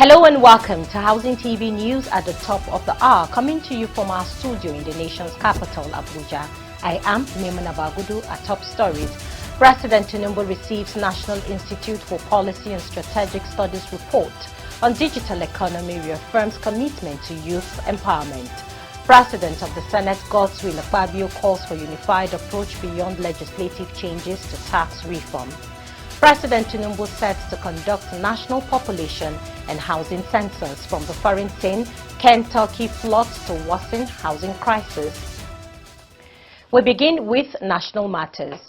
Hello and welcome to Housing TV News at the top of the hour, coming to you from our studio in the nation's capital, Abuja. I am Maimuna Bagudu at Top Stories. President Tinubu receives National Institute for Policy and Strategic Studies report on digital economy, reaffirms commitment to youth empowerment. President of the Senate, Godswill Akpabio, calls for unified approach beyond legislative changes to tax reform. President Tinubu sets to conduct national population and housing census from the foreign scene. Kentucky floods to worsen housing crisis. We begin with national matters.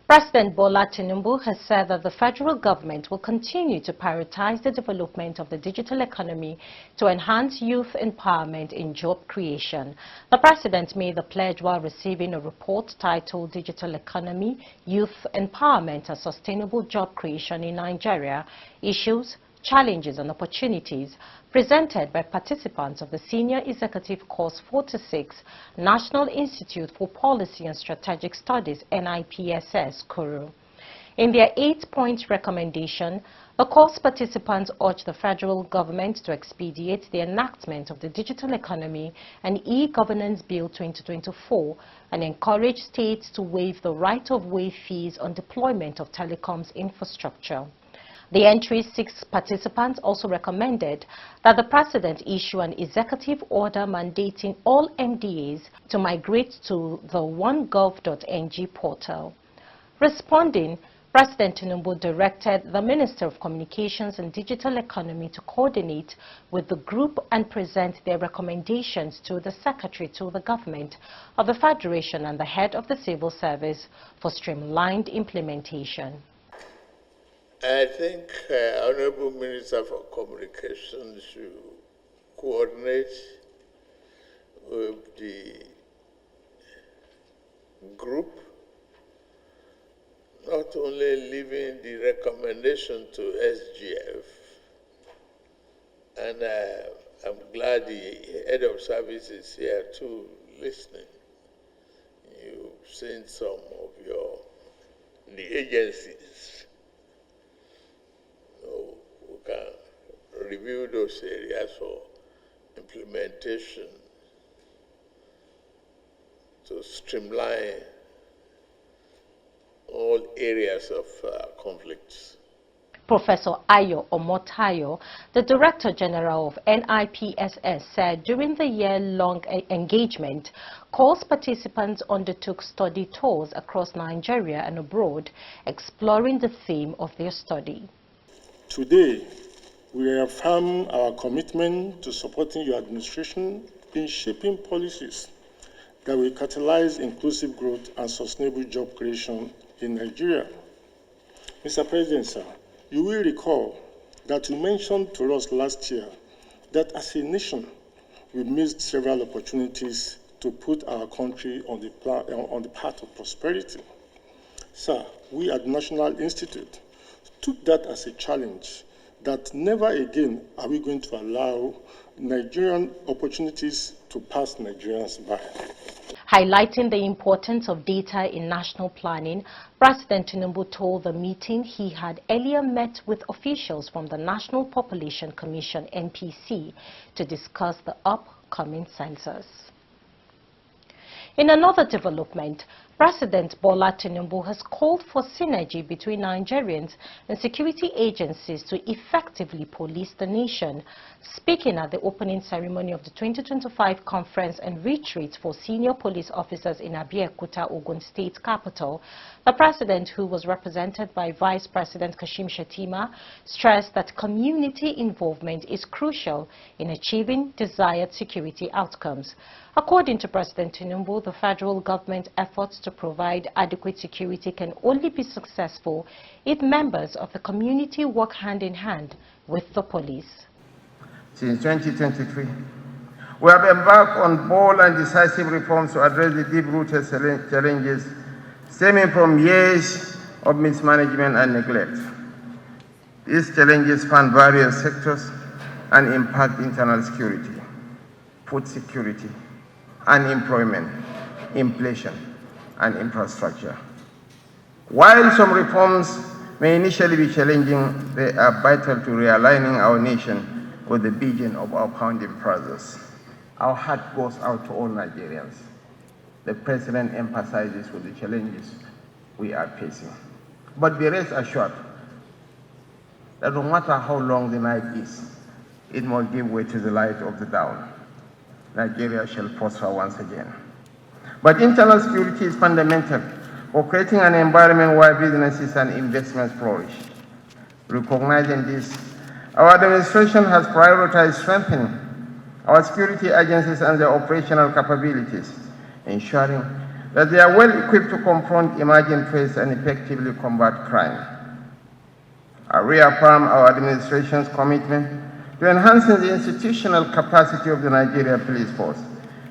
President Bola Tinubu has said that the federal government will continue to prioritize the development of the digital economy to enhance youth empowerment in job creation. The president made the pledge while receiving a report titled Digital Economy, Youth Empowerment and Sustainable Job Creation in Nigeria, Issues, Challenges and Opportunities, presented by participants of the Senior Executive Course 46, National Institute for Policy and Strategic Studies, NIPSS, Kuru. In their 8-point recommendation, the course participants urged the federal government to expedite the enactment of the Digital Economy and E-Governance Bill 2024 and encourage states to waive the right-of-way fees on deployment of telecoms infrastructure. The entry's 6 participants also recommended that the president issue an executive order mandating all MDAs to migrate to the onegov.ng portal. Responding, President Tinubu directed the Minister of Communications and Digital Economy to coordinate with the group and present their recommendations to the Secretary to the Government of the Federation and the Head of the Civil Service for streamlined implementation. I think Honorable Minister for Communications should coordinate with the group, not only leaving the recommendation to SGF, and I'm glad the head of service is here too, listening. You've seen some of the agencies. We can review those areas for implementation to streamline all areas of conflicts. Professor Ayo Omotayo, the Director General of NIPSS, said during the year-long engagement, course participants undertook study tours across Nigeria and abroad, exploring the theme of their study. Today, we reaffirm our commitment to supporting your administration in shaping policies that will catalyze inclusive growth and sustainable job creation in Nigeria. Mr. President, sir, you will recall that you mentioned to us last year that as a nation, we missed several opportunities to put our country on the path of prosperity. Sir, we at the National Institute took that as a challenge that never again are we going to allow Nigerian opportunities to pass Nigerians by. Highlighting the importance of data in national planning, President Tinubu told the meeting he had earlier met with officials from the National Population Commission, NPC, to discuss the upcoming census. In another development, President Bola Tinubu has called for synergy between Nigerians and security agencies to effectively police the nation. Speaking at the opening ceremony of the 2025 conference and retreat for senior police officers in Abeokuta, Ogun State capital, the president, who was represented by Vice President Kashim Shettima, stressed that community involvement is crucial in achieving desired security outcomes. According to President Tinubu, the federal government efforts to provide adequate security can only be successful if members of the community work hand in hand with the police. Since 2023, we have embarked on bold and decisive reforms to address the deep-rooted challenges stemming from years of mismanagement and neglect. These challenges span various sectors and impact internal security, food security, unemployment, inflation, and infrastructure. While some reforms may initially be challenging, they are vital to realigning our nation with the vision of our founding fathers. Our heart goes out to all Nigerians. The President emphasizes with the challenges we are facing. But be rest assured that no matter how long the night is, it must give way to the light of the dawn. Nigeria shall prosper once again. But internal security is fundamental for creating an environment where businesses and investments flourish. Recognizing this, our administration has prioritized strengthening our security agencies and their operational capabilities, ensuring that they are well equipped to confront emerging threats and effectively combat crime. I reaffirm our administration's commitment to enhancing the institutional capacity of the Nigeria Police Force,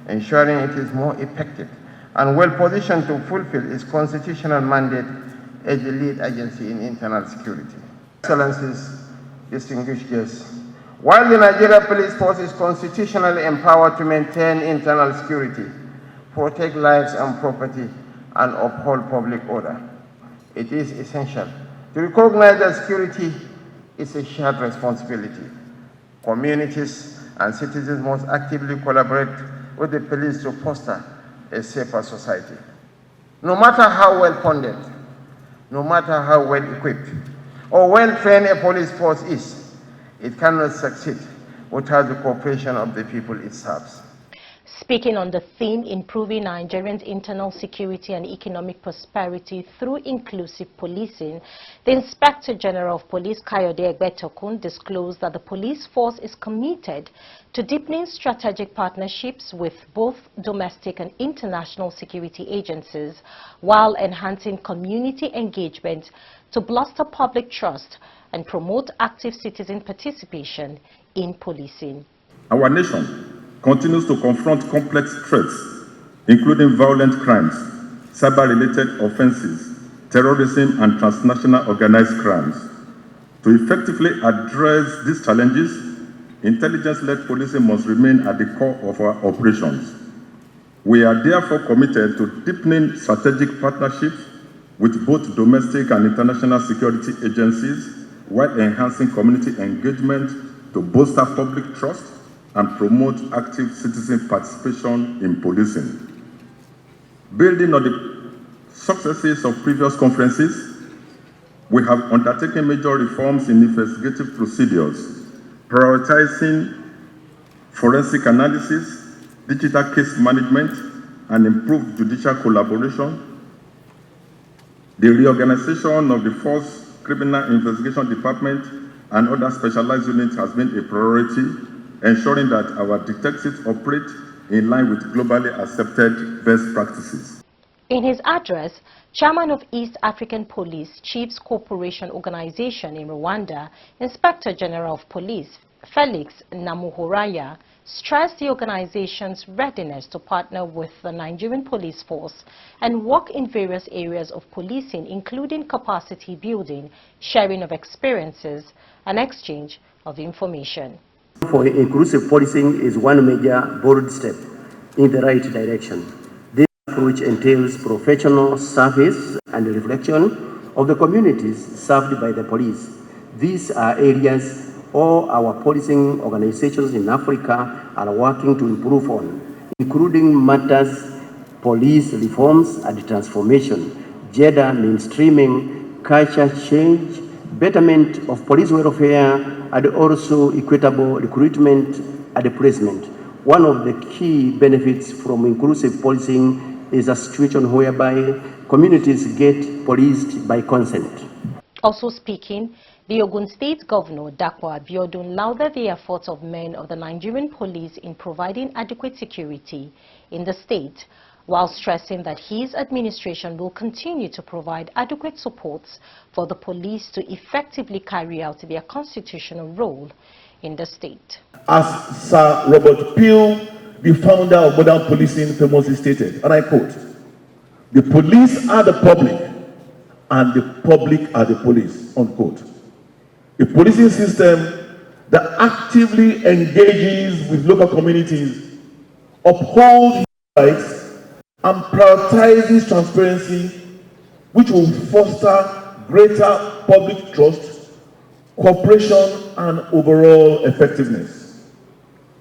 ensuring it is more effective and well positioned to fulfill its constitutional mandate as the lead agency in internal security. Excellencies, distinguished guests, while the Nigeria Police Force is constitutionally empowered to maintain internal security, protect lives and property, and uphold public order, it is essential to recognize that security is a shared responsibility. Communities and citizens must actively collaborate with the police to foster a safer society. No matter how well funded, no matter how well equipped, or well trained a police force is, it cannot succeed without the cooperation of the people it serves. Speaking on the theme, improving Nigerians' internal security and economic prosperity through inclusive policing, the Inspector General of Police, Kayode Egbetokun, disclosed that the police force is committed to deepening strategic partnerships with both domestic and international security agencies, while enhancing community engagement to bolster public trust and promote active citizen participation in policing. Our nation continues to confront complex threats, including violent crimes, cyber-related offenses, terrorism, and transnational organized crimes. To effectively address these challenges, intelligence-led policing must remain at the core of our operations. We are therefore committed to deepening strategic partnerships with both domestic and international security agencies, while enhancing community engagement to bolster public trust and promote active citizen participation in policing. Building on the successes of previous conferences, we have undertaken major reforms in investigative procedures, prioritizing forensic analysis, digital case management, and improved judicial collaboration. The reorganization of the Force Criminal Investigation Department and other specialized units has been a priority, ensuring that our detectives operate in line with globally accepted best practices. In his address, Chairman of East African Police Chiefs Corporation Organization in Rwanda, Inspector General of Police Felix Namuhoraya, stressed the organization's readiness to partner with the Nigerian police force and work in various areas of policing, including capacity building, sharing of experiences, and exchange of information. For inclusive policing is one major bold step in the right direction. This approach entails professional service and reflection of the communities served by the police. These are areas all our policing organizations in Africa are working to improve on, including matters police reforms and transformation, gender mainstreaming, culture change, betterment of police welfare, and also equitable recruitment and placement. One of the key benefits from inclusive policing is a situation whereby communities get policed by consent. Also speaking, the Ogun State Governor, Dapo Abiodun, lauded the efforts of men of the Nigerian police in providing adequate security in the state, while stressing that his administration will continue to provide adequate supports for the police to effectively carry out their constitutional role in the state. As Sir Robert Peel, the founder of modern policing, famously stated, and I quote, "The police are the public and the public are the police," unquote. A policing system that actively engages with local communities, upholds rights, and prioritizes transparency, which will foster greater public trust, cooperation and overall effectiveness.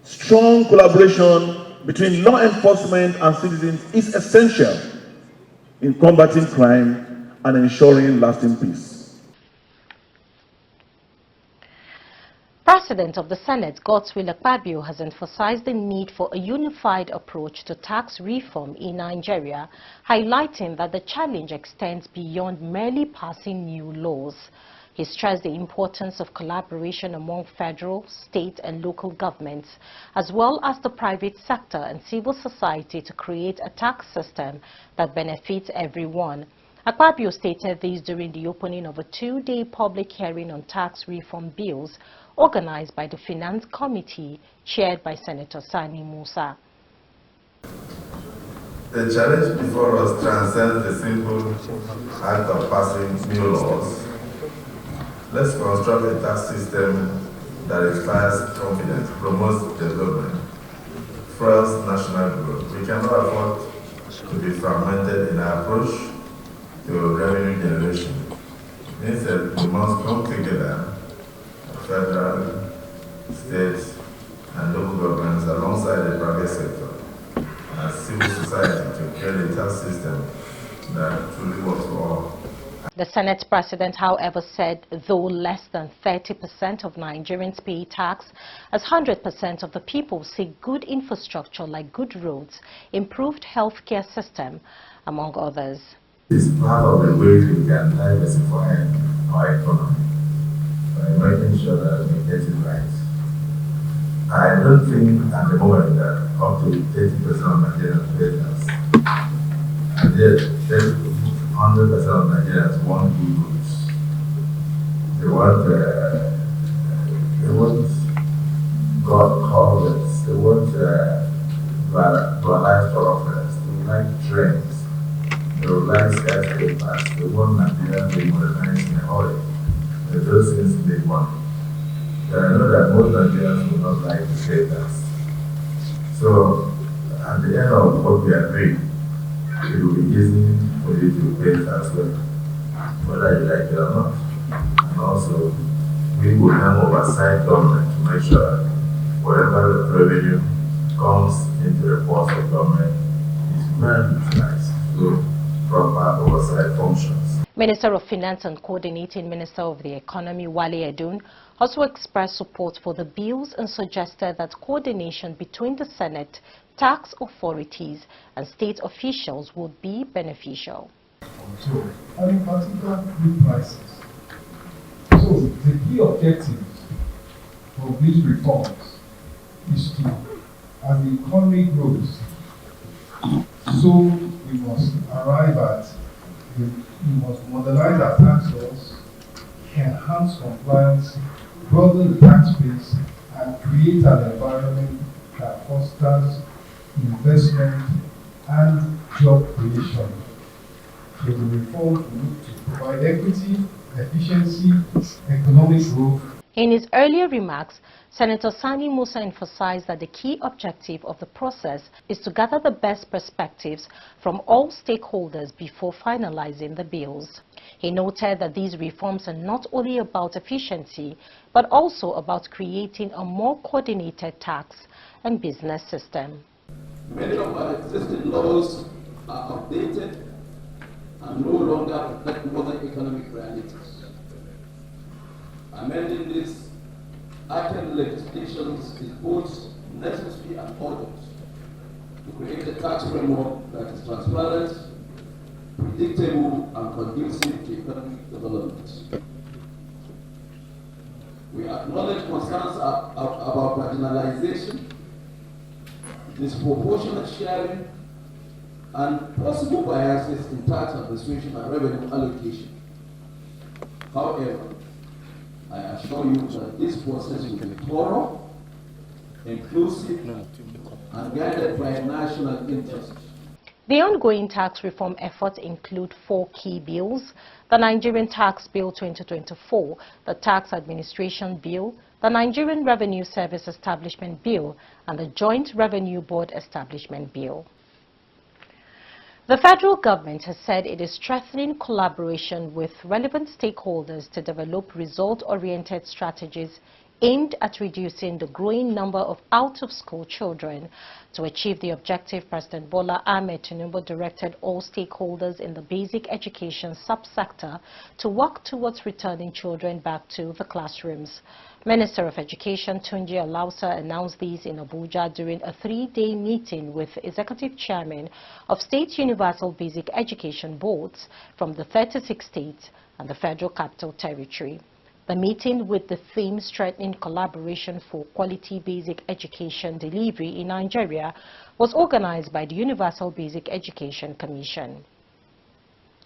Strong collaboration between law enforcement and citizens is essential in combating crime and ensuring lasting peace. President of the Senate, Godswill Akpabio, has emphasized the need for a unified approach to tax reform in Nigeria, highlighting that the challenge extends beyond merely passing new laws. He stressed the importance of collaboration among federal, state and local governments, as well as the private sector and civil society to create a tax system that benefits everyone. Akpabio stated this during the opening of a two-day public hearing on tax reform bills organized by the Finance Committee, chaired by Senator Sani Musa. The challenge before us transcends the simple act of passing new laws. Let's construct a tax system that inspires confidence, promotes development, fuels national growth. We cannot afford to be fragmented in our approach to revenue generation. Instead, we must come together, federal, state, and local governments alongside the private sector and civil society to create a tax system that truly works for all. The Senate President, however, said though less than 30% of Nigerians pay tax, as 100% of the people seek good infrastructure like good roads, improved healthcare system, among others. It's part of the way we can diversify our economy by making sure that we get it right. I don't think at the moment that up to 30% of Nigerians pay tax. And yet, 100% of Nigerians want good roads. They want God culverts. They want broadcast thoroughfares. They like trains. They like skyscrapers. They want Nigeria to be modernized in a hurry. Those things make money. I know that most Nigerians will not like to pay tax. So, at the end of what we are doing, it will be easy for you to pay tax well, whether you like it or not. And also, we will have oversight government to make sure that whatever revenue comes into the purse of government is well utilized through proper oversight functions. Minister of Finance and Coordinating Minister of the Economy, Wale Edun, also expressed support for the bills and suggested that coordination between the Senate, tax authorities and state officials would be beneficial. So, and in particular, food prices. So, the key objective of these reforms is to, as the economy grows, so we must arrive at, we must modernize our tax laws, enhance compliance, broaden the tax base, and create an environment that fosters investment and job creation. So the reform will look to provide equity, efficiency, economic growth. In his earlier remarks, Senator Sani Musa emphasized that the key objective of the process is to gather the best perspectives from all stakeholders before finalizing the bills. He noted that these reforms are not only about efficiency, but also about creating a more coordinated tax and business system. Many of our existing laws are outdated and no longer reflect modern economic realities. Amending these arcane legislations is both necessary and urgent to create a tax framework that is transparent, predictable, and conducive to economic development. We acknowledge concerns about marginalization, disproportionate sharing, and possible biases in tax administration and revenue allocation. However, I assure you that this process will be thorough, inclusive, and guided by national interest. The ongoing tax reform efforts include 4 key bills: the Nigerian Tax Bill 2024, the Tax Administration Bill, the Nigerian Revenue Service Establishment Bill, and the Joint Revenue Board Establishment Bill. The federal government has said it is strengthening collaboration with relevant stakeholders to develop result-oriented strategies aimed at reducing the growing number of out-of-school children. To achieve the objective, President Bola Ahmed Tinubu directed all stakeholders in the basic education subsector to work towards returning children back to the classrooms. Minister of Education Tunji Alausa announced these in Abuja during a 3-day meeting with Executive Chairman of State Universal Basic Education Boards from the 36 states and the Federal Capital Territory. The meeting, with the theme Strengthening Collaboration for Quality Basic Education Delivery in Nigeria, was organized by the Universal Basic Education Commission.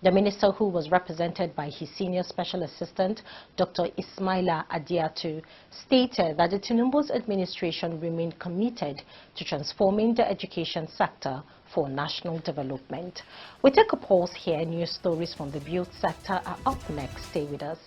The minister, who was represented by his senior special assistant, Dr. Ismaila Adiatu, stated that the Tinubu's administration remained committed to transforming the education sector for national development. We take a pause here. News stories from the build sector are up next. Stay with us.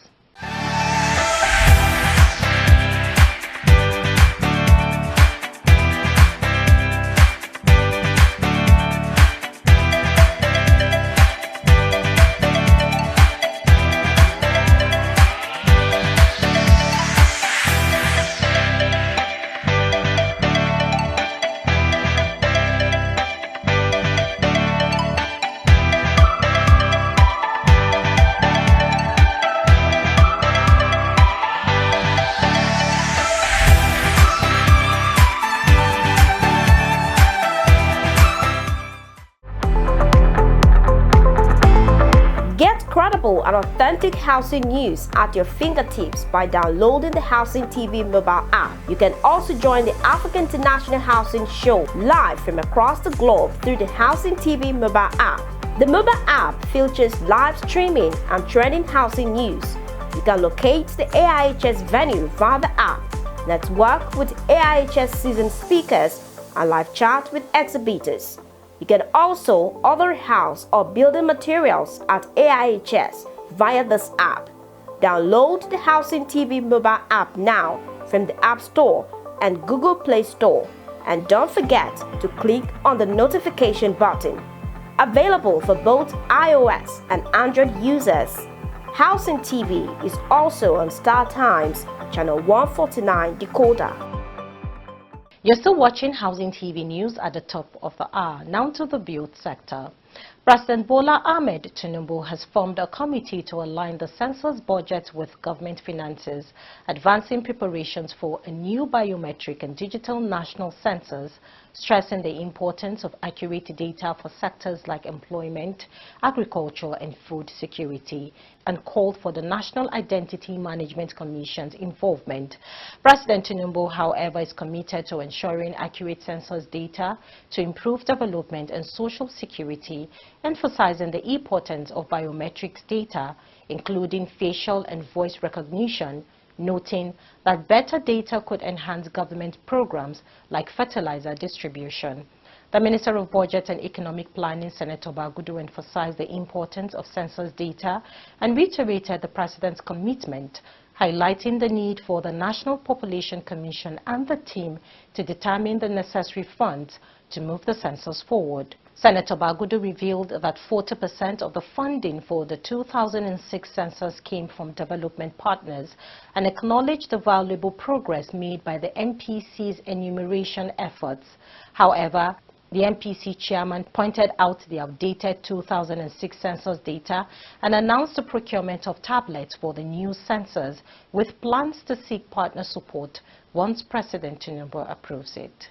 Credible and authentic housing news at your fingertips by downloading the Housing TV mobile app. You can also join the African International Housing Show live from across the globe through the Housing TV mobile app. The mobile app features live streaming and trending housing news. You can locate the AIHS venue via the app, network with AIHS seasoned speakers, and live chat with exhibitors. You can also order house or building materials at AIHS via this app. Download the Housing TV mobile app now from the App Store and Google Play Store. And don't forget to click on the notification button. Available for both iOS and Android users. Housing TV is also on Star Times, channel 149 decoder. You're still watching Housing TV News at the top of the hour. Now to the build sector. President Bola Ahmed Tinubu has formed a committee to align the census budget with government finances, advancing preparations for a new biometric and digital national census, stressing the importance of accurate data for sectors like employment, agriculture and food security, and called for the National Identity Management Commission's involvement. President Tinubu, however, is committed to ensuring accurate census data to improve development and social security, emphasizing the importance of biometrics data, including facial and voice recognition, noting that better data could enhance government programs like fertilizer distribution. The Minister of Budget and Economic Planning, Senator Bagudu, emphasized the importance of census data and reiterated the President's commitment, highlighting the need for the National Population Commission and the team to determine the necessary funds to move the census forward. Senator Bagudu revealed that 40% of the funding for the 2006 census came from development partners and acknowledged the valuable progress made by the NPC's enumeration efforts. However, the NPC chairman pointed out the outdated 2006 census data and announced the procurement of tablets for the new census, with plans to seek partner support once President Tinubu approves it.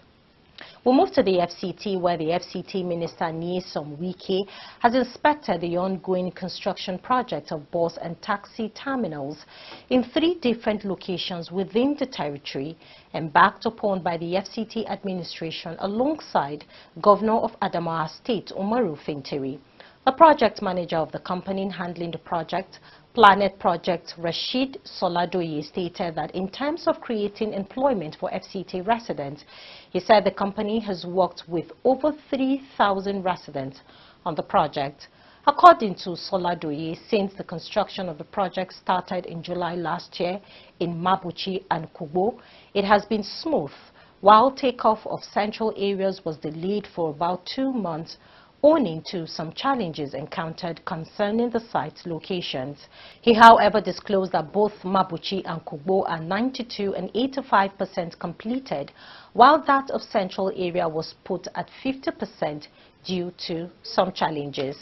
We'll move to the FCT, where the FCT Minister Nyesom Wike has inspected the ongoing construction project of bus and taxi terminals in 3 different locations within the territory, embarked upon by the FCT administration alongside Governor of Adamawa State, Umaru Fintiri. The project manager of the company handling the project, Planet Project, Rashid Soladoye, stated that in terms of creating employment for FCT residents, he said the company has worked with over 3,000 residents on the project. According to Soladoye, since the construction of the project started in July last year in Mabuchi and Kubo, it has been smooth, while takeoff of central areas was delayed for about 2 months. owing to some challenges encountered concerning the site's locations. He, however, disclosed that both Mabuchi and Kugbo are 92 and 85% completed, while that of Central Area was put at 50% due to some challenges.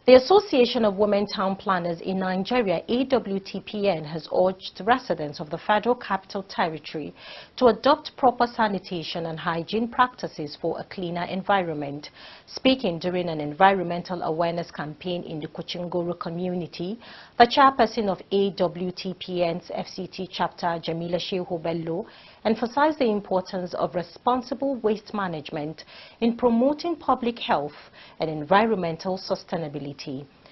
The Association of Women Town Planners in Nigeria, AWTPN, has urged residents of the Federal Capital Territory to adopt proper sanitation and hygiene practices for a cleaner environment. Speaking during an environmental awareness campaign in the Kochingoro community, the chairperson of AWTPN's FCT chapter, Jamila Shehu Bello, emphasized the importance of responsible waste management in promoting public health and environmental sustainability.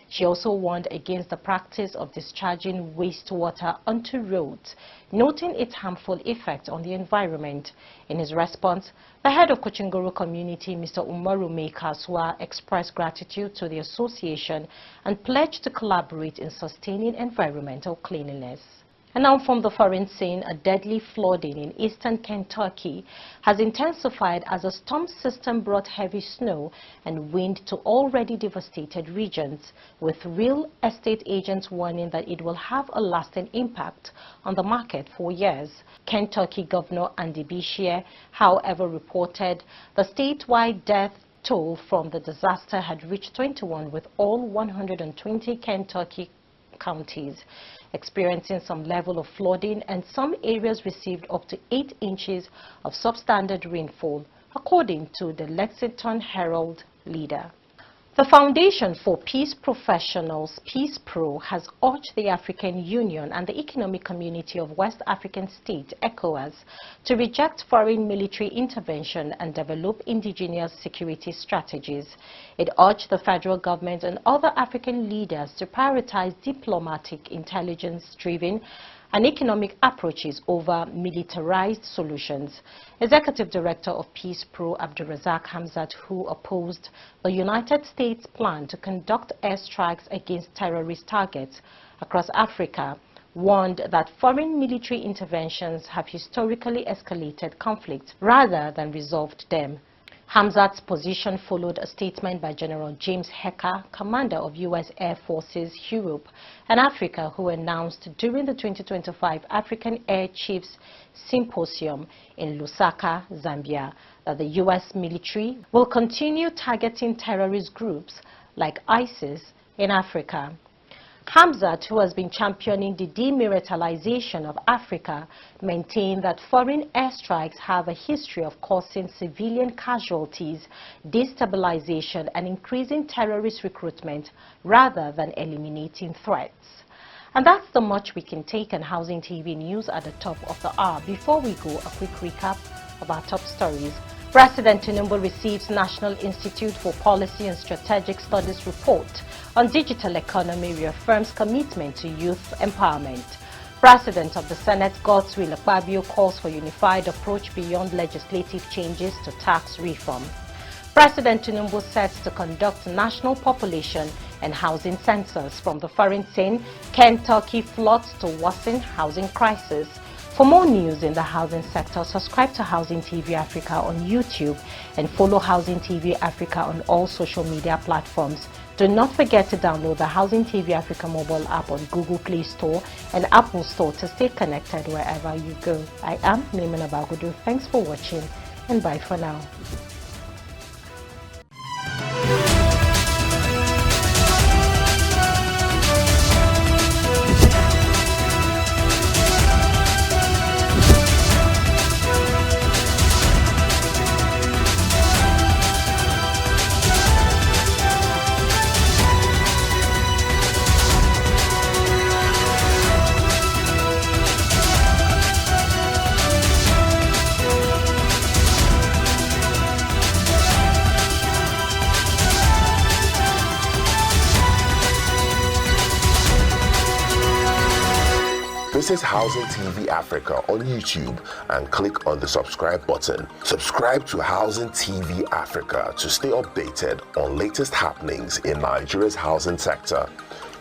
She also warned against the practice of discharging wastewater onto roads, noting its harmful effect on the environment. In his response, the head of Kochingoro community, Mr. Umaru Meikaswa, expressed gratitude to the association and pledged to collaborate in sustaining environmental cleanliness. And now from the foreign scene, a deadly flooding in eastern Kentucky has intensified as a storm system brought heavy snow and wind to already devastated regions, with real estate agents warning that it will have a lasting impact on the market for years. Kentucky Governor Andy Beshear, however, reported the statewide death toll from the disaster had reached 21, with all 120 Kentucky counties experiencing some level of flooding, and some areas received up to 8 inches of substandard rainfall, according to the Lexington Herald leader. The Foundation for Peace Professionals, Peace Pro, has urged the African Union and the Economic Community of West African States, ECOWAS, to reject foreign military intervention and develop indigenous security strategies. It urged the federal government and other African leaders to prioritize diplomatic, intelligence-driven and economic approaches over militarized solutions. Executive Director of Peace Pro, Abdulrazak Hamzat, who opposed the United States' plan to conduct airstrikes against terrorist targets across Africa, warned that foreign military interventions have historically escalated conflicts rather than resolved them. Hamzat's position followed a statement by General James Hecker, commander of U.S. Air Forces Europe and Africa, who announced during the 2025 African Air Chiefs Symposium in Lusaka, Zambia, that the U.S. military will continue targeting terrorist groups like ISIS in Africa. Hamzat, who has been championing the demilitarization of Africa, maintained that foreign airstrikes have a history of causing civilian casualties, destabilization, and increasing terrorist recruitment rather than eliminating threats. And that's the much we can take on Housing TV News at the top of the hour. Before we go, a quick recap of our top stories. President Tinubu receives National Institute for Policy and Strategic Studies report on digital economy, reaffirms commitment to youth empowerment. President of the Senate, Godswill Akpabio, calls for unified approach beyond legislative changes to tax reform. President Tinubu sets to conduct national population and housing census. From the foreign scene, Kentucky floods to worsen housing crisis. For more news in the housing sector, subscribe to Housing TV Africa on YouTube and follow Housing TV Africa on all social media platforms. Do not forget to download the Housing TV Africa mobile app on Google Play Store and Apple Store to stay connected wherever you go. I am Maimuna Bagudu. Thanks for watching and bye for now. This is Housing TV Africa on YouTube and click on the subscribe button. Subscribe to Housing TV Africa to stay updated on latest happenings in Nigeria's housing sector.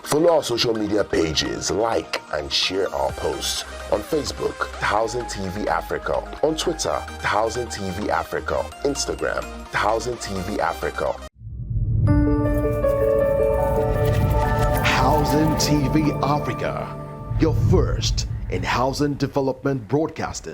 Follow our social media pages, like and share our posts. On Facebook, Housing TV Africa. On Twitter, Housing TV Africa. Instagram, Housing TV Africa. Housing TV Africa, your first in housing development broadcasting.